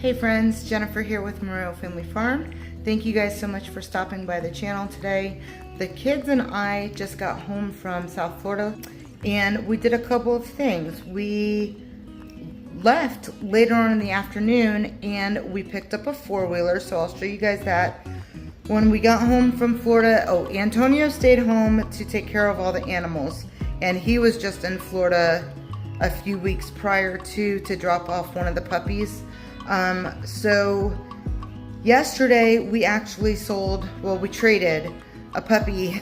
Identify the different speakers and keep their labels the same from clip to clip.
Speaker 1: Hey friends, Jennifer here with Marrero Family Farm. Thank you guys so much for stopping by the channel today. The kids and I just got home from South Florida and we did a couple of things. We left later on in the afternoon and we picked up a four-wheeler, so I'll show you guys that. When we got home from Florida, Antonio stayed home to take care of all the animals, and he was just in Florida a few weeks prior to drop off one of the puppies. So yesterday we actually we traded a puppy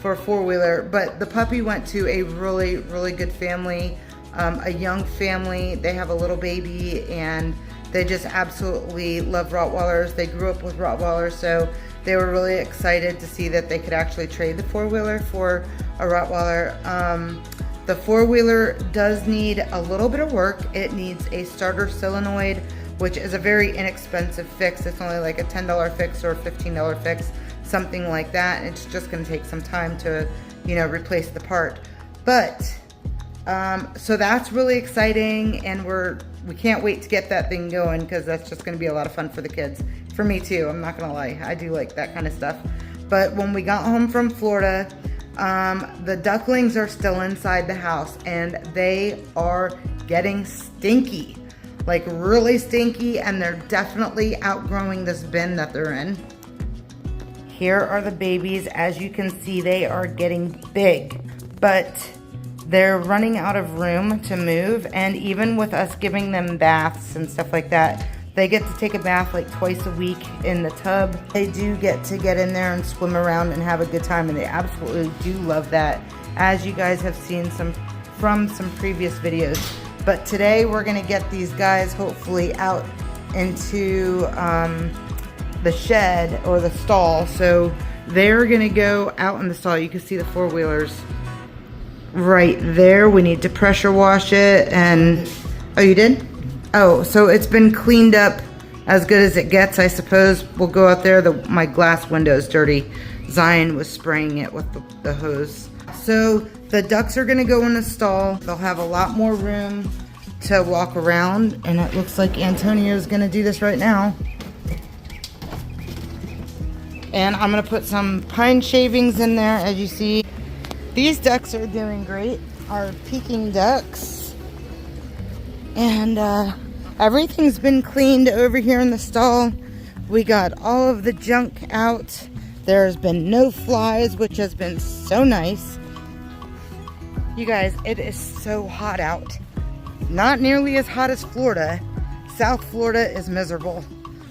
Speaker 1: for a four-wheeler, but the puppy went to a really, really good family, a young family. They have a little baby and they just absolutely love Rottweilers. They grew up with Rottweilers, so they were really excited to see that they could actually trade the four-wheeler for a Rottweiler. The four-wheeler does need a little bit of work. It needs a starter solenoid, which is a very inexpensive fix. It's only like a $10 fix or a $15 fix, something like that. It's just gonna take some time to, replace the part. But, so that's really exciting, and we can't wait to get that thing going, because that's just gonna be a lot of fun for the kids. For me too, I'm not gonna lie. I do like that kind of stuff. But when we got home from Florida, the ducklings are still inside the house and they are getting stinky. Like really stinky, and they're definitely outgrowing this bin that they're in. Here are the babies. As you can see, they are getting big, but they're running out of room to move, and even with us giving them baths and stuff like that, they get to take a bath like twice a week in the tub. They do get to get in there and swim around and have a good time, and they absolutely do love that, as you guys have seen from some previous videos. But today we're gonna get these guys hopefully out into the shed or the stall. So they're gonna go out in the stall. You can see the four-wheelers right there. We need to pressure wash it, and oh, you did? Oh, so it's been cleaned up as good as it gets, I suppose. We'll go out there. My glass window is dirty. Zion was spraying it with the hose. So the ducks are gonna go in the stall. They'll have a lot more room to walk around, and it looks like Antonio's gonna do this right now. And I'm gonna put some pine shavings in there. As you see, these ducks are doing great, our Peking ducks. And everything's been cleaned over here in the stall. We got all of the junk out. There's been no flies, which has been so nice. You guys, it is so hot out. Not nearly as hot as Florida. South Florida is miserable.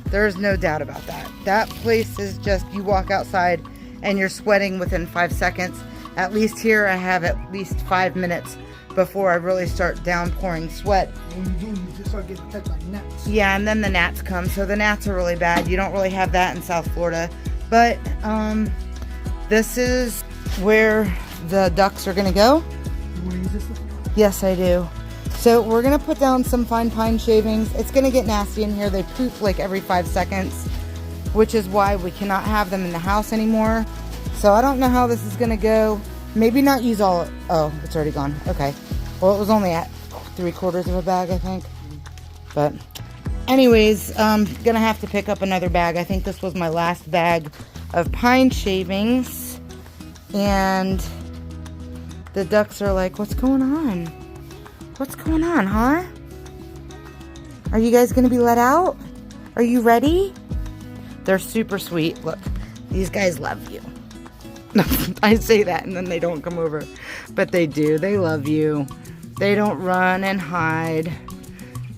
Speaker 1: There's no doubt about that. That place is just, you walk outside and you're sweating within 5 seconds. At least here I have at least 5 minutes before I really start downpouring sweat.
Speaker 2: When you do, you just start getting touched like gnats.
Speaker 1: Yeah, and then the gnats come. So the gnats are really bad. You don't really have that in South Florida. But this is where the ducks are gonna go.
Speaker 2: You want to use this?
Speaker 1: Yes, I do. So we're gonna put down some fine pine shavings. It's gonna get nasty in here. They poop like every 5 seconds, which is why we cannot have them in the house anymore. So I don't know how this is gonna go. Maybe not use all, oh, it's already gone. Okay. Well, it was only at 3/4 of a bag, I think. But anyways, gonna have to pick up another bag. I think this was my last bag of pine shavings. And the ducks are like, what's going on? What's going on, huh? Are you guys gonna be let out? Are you ready? They're super sweet. Look, these guys love you. I say that and then they don't come over, but they do. They love you. They don't run and hide.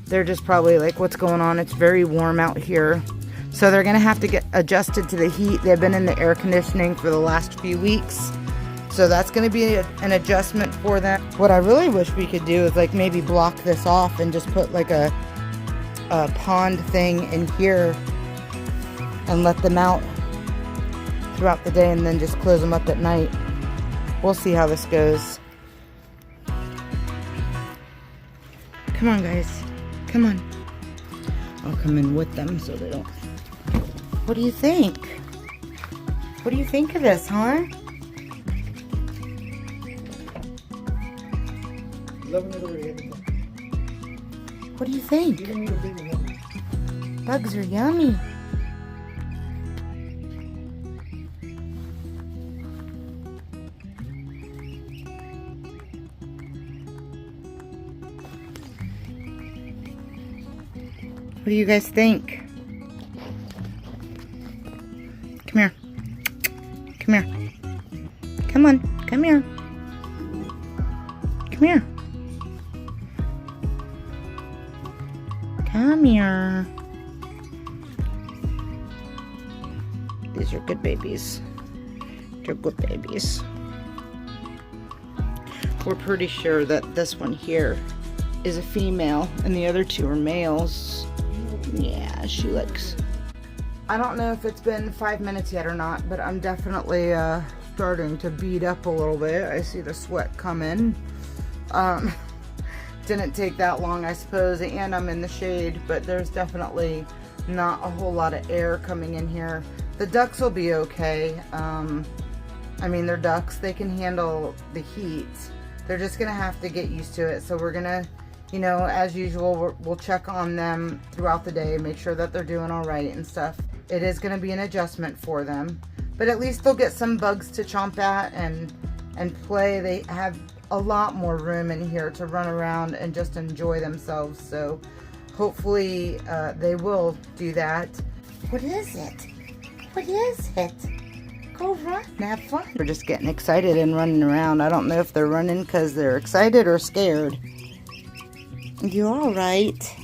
Speaker 1: They're just probably like, what's going on? It's very warm out here. So they're gonna have to get adjusted to the heat. They've been in the air conditioning for the last few weeks. So that's gonna be an adjustment for them. What I really wish we could do is like maybe block this off and just put like a pond thing in here and let them out throughout the day and then just close them up at night. We'll see how this goes. Come on, guys. Come on. I'll come in with them so they don't. What do you think? What do you think of this, huh?
Speaker 2: Loving it already.
Speaker 1: What do you think?
Speaker 2: You don't need a bigger one.
Speaker 1: Bugs are yummy. What do you guys think? Come here. Come here. Come on. Come here. Come here. Come here. These are good babies. They're good babies. We're pretty sure that this one here is a female and the other two are males. Yeah, she likes. I don't know if it's been 5 minutes yet or not, but I'm definitely starting to bead up a little bit. I see the sweat coming. Didn't take that long, I suppose, and I'm in the shade, but there's definitely not a whole lot of air coming in here. The ducks will be okay. I mean, they're ducks. They can handle the heat. They're just gonna have to get used to it. So we're gonna, you know, as usual, we'll check on them throughout the day, make sure that they're doing all right and stuff. It is gonna be an adjustment for them, but at least they'll get some bugs to chomp at and play. They have a lot more room in here to run around and just enjoy themselves. So hopefully they will do that. What is it? What is it? Go run, have fun. We're just getting excited and running around. I don't know if they're running because they're excited or scared. You all right?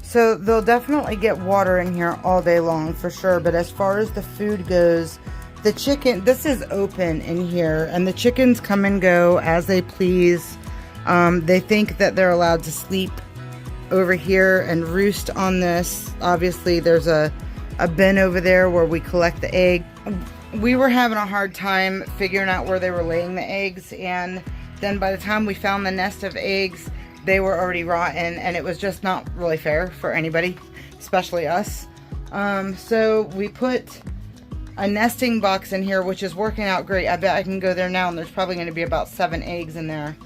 Speaker 1: So they'll definitely get water in here all day long for sure. But as far as the food goes, the chicken, this is open in here and the chickens come and go as they please. They think that they're allowed to sleep over here and roost on this. Obviously there's a bin over there where we collect the egg. We were having a hard time figuring out where they were laying the eggs, and then by the time we found the nest of eggs, they were already rotten, and it was just not really fair for anybody, especially us. So we put a nesting box in here, which is working out great. I bet I can go there now and there's probably going to be about 7 eggs in there.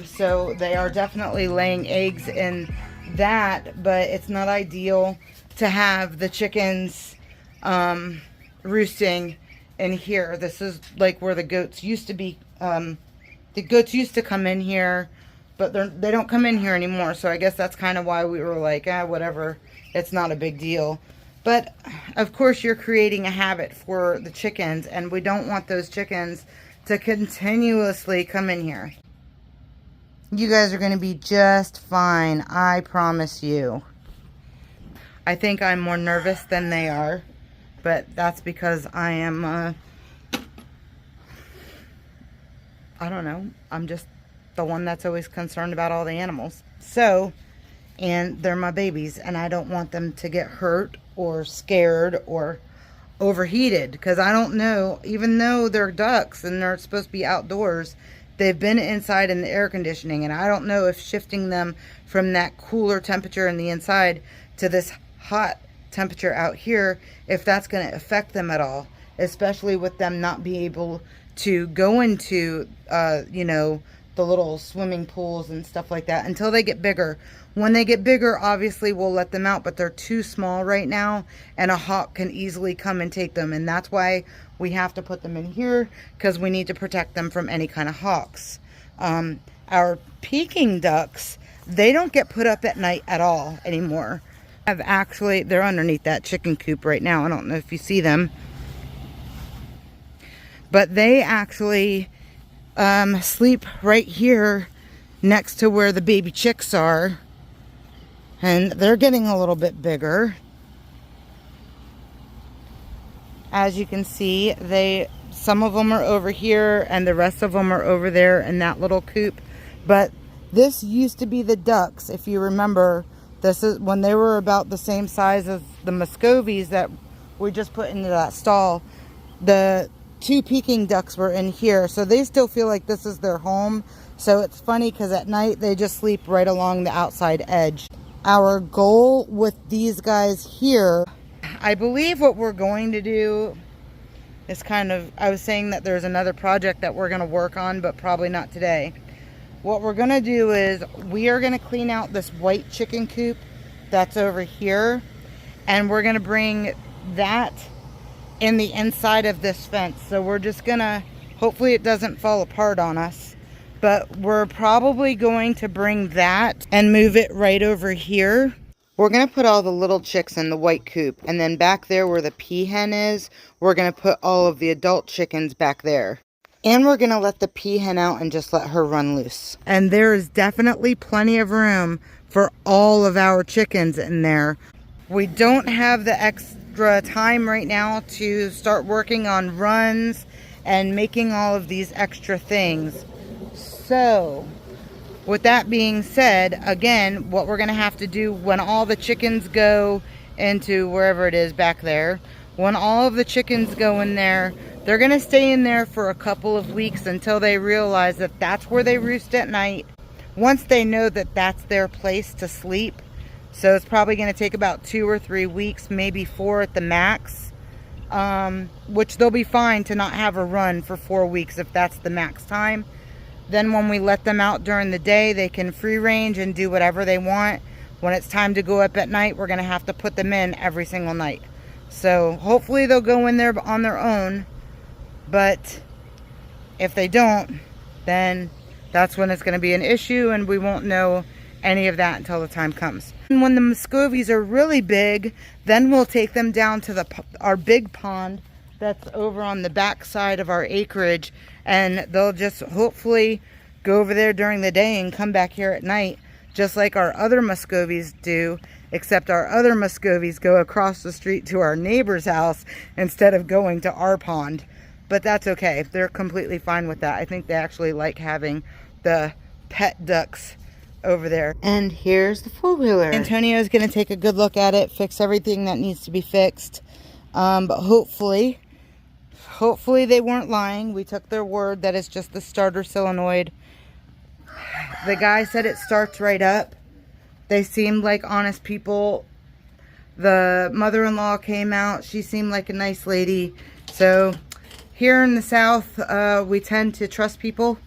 Speaker 1: So they are definitely laying eggs in that, but it's not ideal to have the chickens roosting in here. This is like where the goats used to be. The goats used to come in here, but they don't come in here anymore. So I guess that's kind of why we were like, whatever, it's not a big deal. But of course you're creating a habit for the chickens, and we don't want those chickens to continuously come in here. You guys are going to be just fine, I promise you. I think I'm more nervous than they are, but that's because I am, I don't know, I'm just the one that's always concerned about all the animals. So, and they're my babies, and I don't want them to get hurt or scared or overheated, because I don't know, even though they're ducks and they're supposed to be outdoors, they've been inside in the air conditioning, and I don't know if shifting them from that cooler temperature in the inside to this hot temperature out here, if that's going to affect them at all, especially with them not being able to go into, you know, the little swimming pools and stuff like that until they get bigger. When they get bigger, obviously we'll let them out, but they're too small right now, and a hawk can easily come and take them, and that's why we have to put them in here, because we need to protect them from any kind of hawks. Our Peking ducks, they don't get put up at night at all anymore. They're underneath that chicken coop right now. I don't know if you see them, but they actually sleep right here next to where the baby chicks are, and they're getting a little bit bigger. As you can see, some of them are over here and the rest of them are over there in that little coop. But this used to be the ducks, if you remember. This is when they were about the same size as the muscovies that we just put into that stall. The 2 Peking ducks were in here, so they still feel like this is their home. So it's funny because at night they just sleep right along the outside edge. Our goal with these guys here, I believe what we're going to do is I was saying that there's another project that we're going to work on, but probably not today. what we're gonna do is we are gonna clean out this white chicken coop that's over here, and we're gonna bring that in the inside of this fence. So we're just gonna, hopefully it doesn't fall apart on us, but we're probably going to bring that and move it right over here. We're gonna put all the little chicks in the white coop, and then back there where the peahen is, we're gonna put all of the adult chickens back there. And we're gonna let the peahen out and just let her run loose. And there is definitely plenty of room for all of our chickens in there. We don't have the extra time right now to start working on runs and making all of these extra things. So, with that being said, again, what we're gonna have to do when all the chickens go into wherever it is back there, when all of the chickens go in there, they're gonna stay in there for a couple of weeks until they realize that that's where they roost at night. Once they know that that's their place to sleep, so it's probably gonna take about 2 or 3 weeks, maybe 4 at the max, which they'll be fine to not have a run for 4 weeks if that's the max time. Then when we let them out during the day, they can free range and do whatever they want. When it's time to go up at night, we're gonna have to put them in every single night. So hopefully they'll go in there on their own. But if they don't, then that's when it's going to be an issue, and we won't know any of that until the time comes. And when the muscovies are really big, then we'll take them down to our big pond that's over on the back side of our acreage, and they'll just hopefully go over there during the day and come back here at night, just like our other muscovies do, except our other muscovies go across the street to our neighbor's house instead of going to our pond. But that's okay. They're completely fine with that. I think they actually like having the pet ducks over there. And here's the four-wheeler. Antonio's going to take a good look at it, fix everything that needs to be fixed. But hopefully they weren't lying. We took their word that it's just the starter solenoid. The guy said it starts right up. They seemed like honest people. The mother-in-law came out. She seemed like a nice lady. So here in the South, we tend to trust people,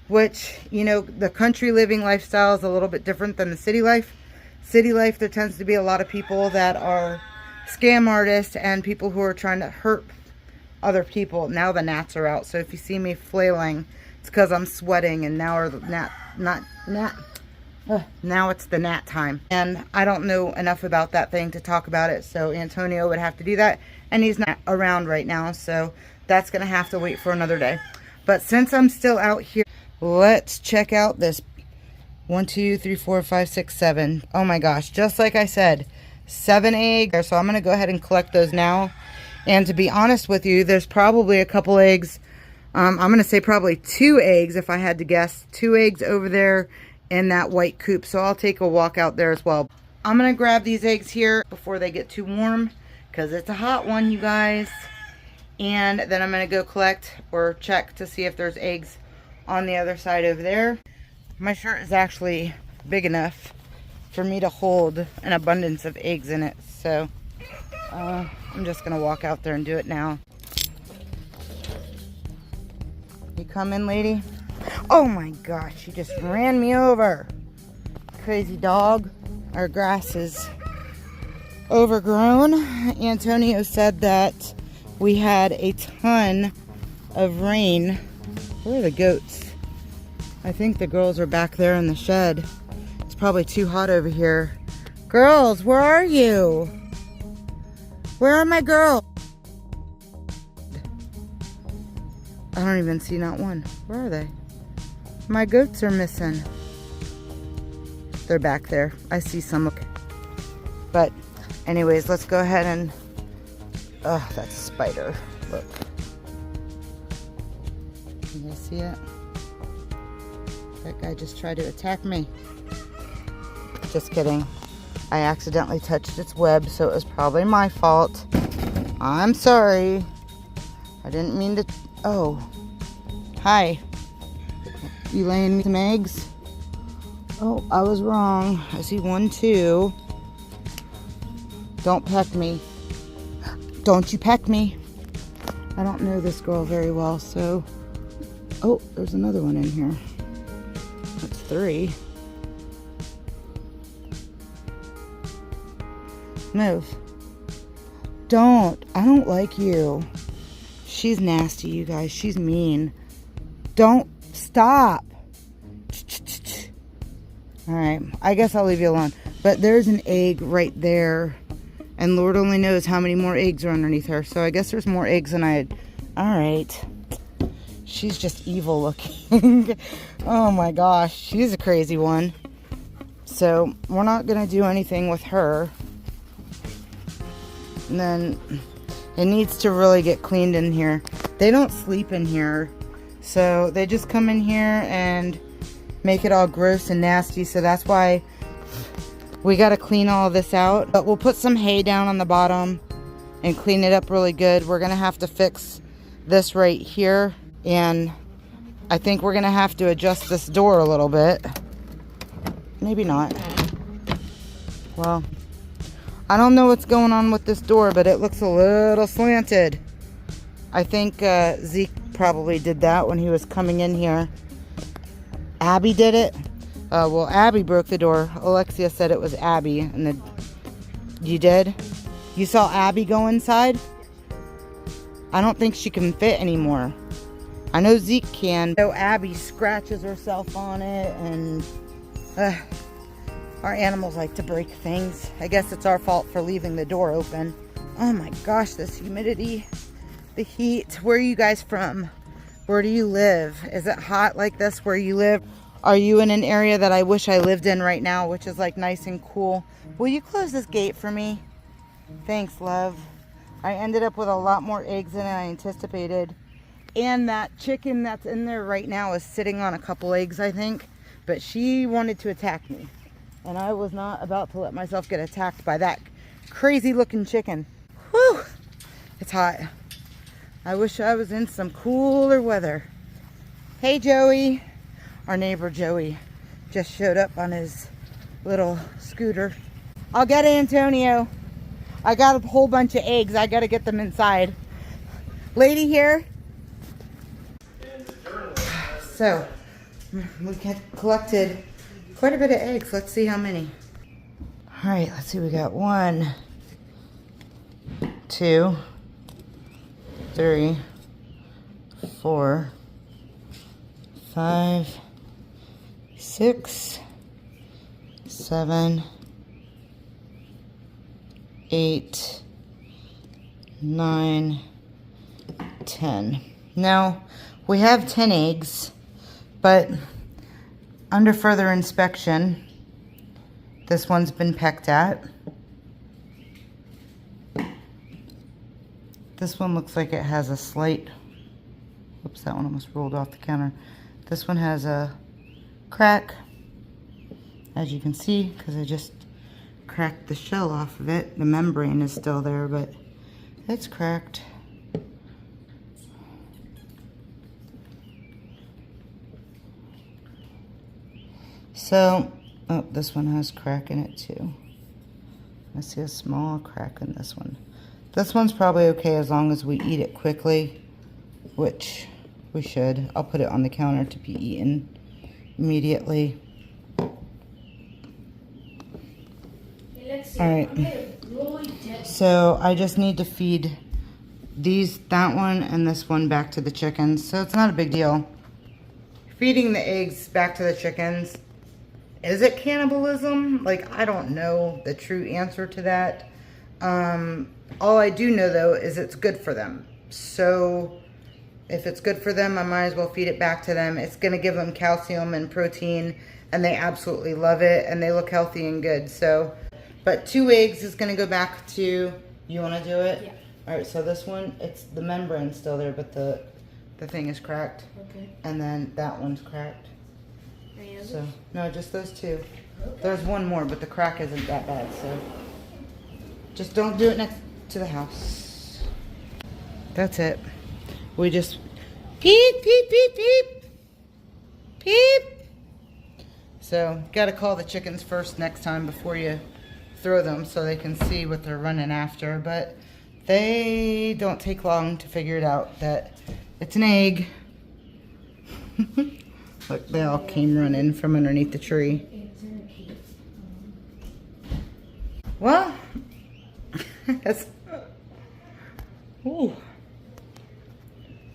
Speaker 1: which, you know, the country living lifestyle is a little bit different than the city life. City life, there tends to be a lot of people that are scam artists and people who are trying to hurt other people. Now the gnats are out, so if you see me flailing, it's because I'm sweating, and now now it's the gnat time. And I don't know enough about that thing to talk about it, so Antonio would have to do that, and he's not around right now, so that's gonna have to wait for another day. But since I'm still out here, let's check out this 1, 2, 3, 4, 5, 6, 7. Oh my gosh, just like I said, 7 eggs. So I'm gonna go ahead and collect those now. And to be honest with you, there's probably a couple eggs. I'm gonna say probably 2 eggs if I had to guess. 2 eggs over there in that white coop. So I'll take a walk out there as well. I'm gonna grab these eggs here before they get too warm, because it's a hot one, you guys. And then I'm gonna go collect or check to see if there's eggs on the other side over there. My shirt is actually big enough for me to hold an abundance of eggs in it. So I'm just gonna walk out there and do it now. You coming, lady? Oh my gosh, she just ran me over. Crazy dog. Our grass is overgrown. Antonio said that we had a ton of rain. Where are the goats? I think the girls are back there in the shed. It's probably too hot over here. Girls, where are you? Where are my girls? I don't even see not one. Where are they? My goats are missing. They're back there. I see some. But anyways, let's go ahead and... Oh, that's a spider. Look. Can you see it? That guy just tried to attack me. Just kidding. I accidentally touched its web, so it was probably my fault. I'm sorry. I didn't mean to... Oh. Hi. You laying me some eggs? Oh, I was wrong. I see 1, 2. Don't peck me. Don't you peck me. I don't know this girl very well, so... Oh, there's another one in here. 3. Move. Don't. I don't like you. She's nasty, you guys. She's mean. Don't. Stop. Alright. I guess I'll leave you alone. But there's an egg right there. And Lord only knows how many more eggs are underneath her. So I guess there's more eggs than I had. Alright. She's just evil looking. Oh my gosh. She's a crazy one. So we're not going to do anything with her. And then it needs to really get cleaned in here. They don't sleep in here. So they just come in here and make it all gross and nasty. So that's why we got to clean all of this out. But we'll put some hay down on the bottom and clean it up really good. We're going to have to fix this right here. And I think we're going to have to adjust this door a little bit. Maybe not. Well, I don't know what's going on with this door, but it looks a little slanted. I think Zeke probably did that when he was coming in here. Abby did it. Well, Abby broke the door. Alexia said it was Abby. And you did? You saw Abby go inside? I don't think she can fit anymore. I know Zeke can. So Abby scratches herself on it, and our animals like to break things. I guess it's our fault for leaving the door open. Oh my gosh, this humidity, the heat. Where are you guys from? Where do you live? Is it hot like this where you live? Are you in an area that I wish I lived in right now, which is like nice and cool? Will you close this gate for me? Thanks, love. I ended up with a lot more eggs than I anticipated. And that chicken that's in there right now is sitting on a couple eggs, I think. But she wanted to attack me. And I was not about to let myself get attacked by that crazy looking chicken. Whew! It's hot. I wish I was in some cooler weather. Hey, Joey. Our neighbor Joey just showed up on his little scooter. I'll get it, Antonio. I got a whole bunch of eggs. I got to get them inside. Lady here. So, we collected quite a bit of eggs. Let's see how many. All right, let's see. We got 1, 2, 3, 4, 5, 6, 7, 8, 9, 10. Now, we have 10 eggs, but under further inspection, this one's been pecked at. This one looks like it has a slight, oops, that one almost rolled off the counter. This one has a crack, as you can see, because I just cracked the shell off of it. The membrane is still there, but it's cracked. So, oh, this one has crack in it too. I see a small crack in this one. This one's probably okay as long as we eat it quickly, which we should. I'll put it on the counter to be eaten immediately. Alright, so I just need to feed that one and this one back to the chickens, so it's not a big deal. Feeding the eggs back to the chickens, is it cannibalism? Like, I don't know the true answer to that. All I do know though is it's good for them. So if it's good for them, I might as well feed it back to them. It's gonna give them calcium and protein, and they absolutely love it, and they look healthy and good. So, but 2 eggs is gonna go back to, you wanna do it?
Speaker 3: Yeah.
Speaker 1: All right, so this one, it's the membrane's still there, but the thing is cracked.
Speaker 3: Okay.
Speaker 1: And then that one's cracked.
Speaker 3: Any others?
Speaker 1: So, no, just those 2.
Speaker 3: Okay.
Speaker 1: There's one more, but the crack isn't that bad, so. Just don't do it next to the house. That's it. We just peep, peep, peep, peep. Peep. So, gotta call the chickens first next time before you throw them so they can see what they're running after. But they don't take long to figure it out that it's an egg. Look, they all came running from underneath the tree. Well, ooh.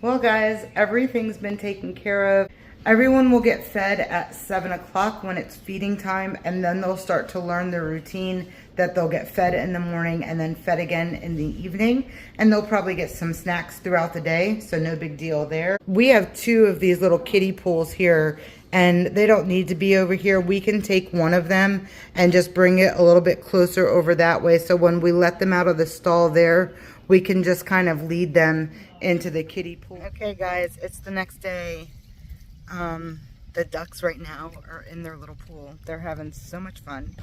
Speaker 1: Well, guys, everything's been taken care of. Everyone will get fed at 7 o'clock when it's feeding time, and then they'll start to learn the routine that they'll get fed in the morning and then fed again in the evening. And they'll probably get some snacks throughout the day, so no big deal there. We have 2 of these little kiddie pools here, and they don't need to be over here. We can take one of them and just bring it a little bit closer over that way. So when we let them out of the stall there, we can just kind of lead them into the kiddie pool. Okay, guys, it's the next day. The ducks right now are in their little pool. They're having so much fun.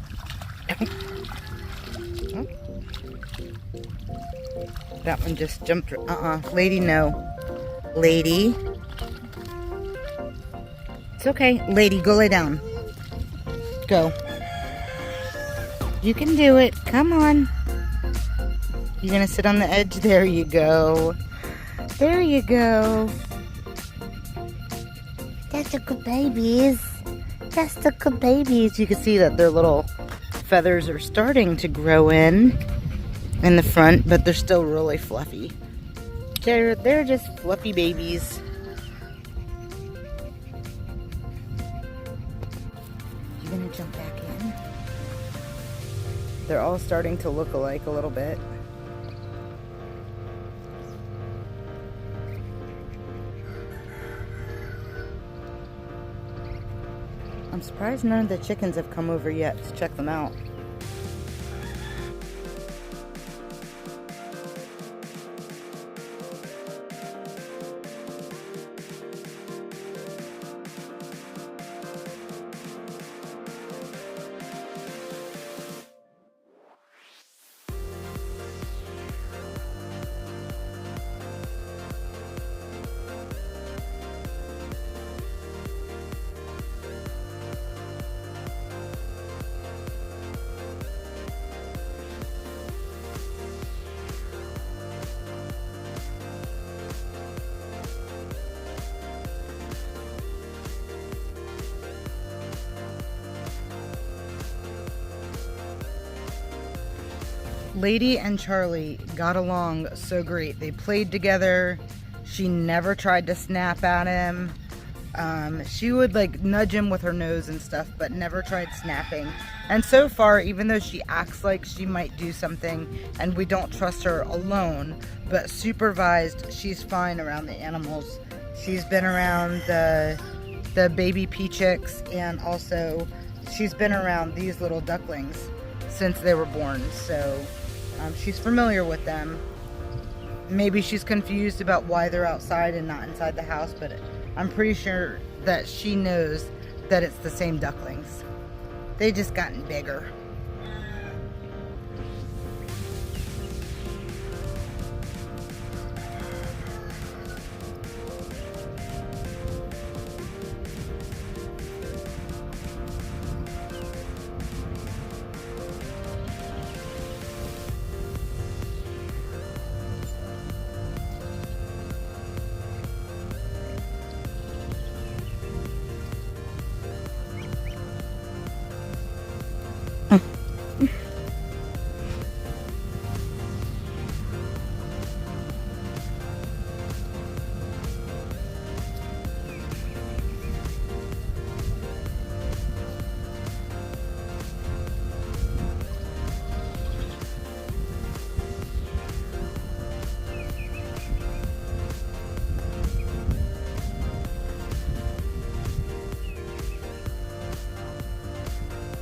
Speaker 1: Oh. That one just jumped. Lady, no. Lady. It's okay. Lady, go lay down. Go. You can do it. Come on. You're gonna sit on the edge? There you go. There you go. That's the good babies. That's the good babies. You can see that their little feathers are starting to grow in the front, but they're still really fluffy. They're just fluffy babies. You gonna jump back in? They're all starting to look alike a little bit. I'm surprised none of the chickens have come over yet to check them out. Lady and Charlie got along so great. They played together. She never tried to snap at him. She would like nudge him with her nose and stuff, but never tried snapping. And so far, even though she acts like she might do something and we don't trust her alone, but supervised, she's fine around the animals. She's been around the baby pea chicks, and also she's been around these little ducklings since they were born. So she's familiar with them. Maybe she's confused about why they're outside and not inside the house, but I'm pretty sure that she knows that it's the same ducklings. They just gotten bigger.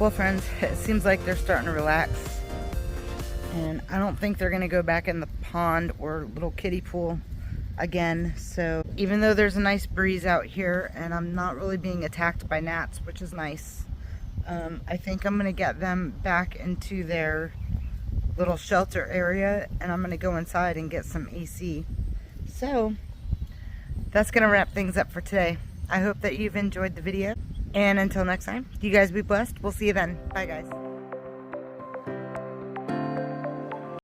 Speaker 1: Well, friends, it seems like they're starting to relax, and I don't think they're gonna go back in the pond or little kiddie pool again. So even though there's a nice breeze out here and I'm not really being attacked by gnats, which is nice, I think I'm gonna get them back into their little shelter area, and I'm gonna go inside and get some AC. So that's gonna wrap things up for today. I hope that you've enjoyed the video. And until next time, you guys be blessed. We'll see you then. Bye, guys.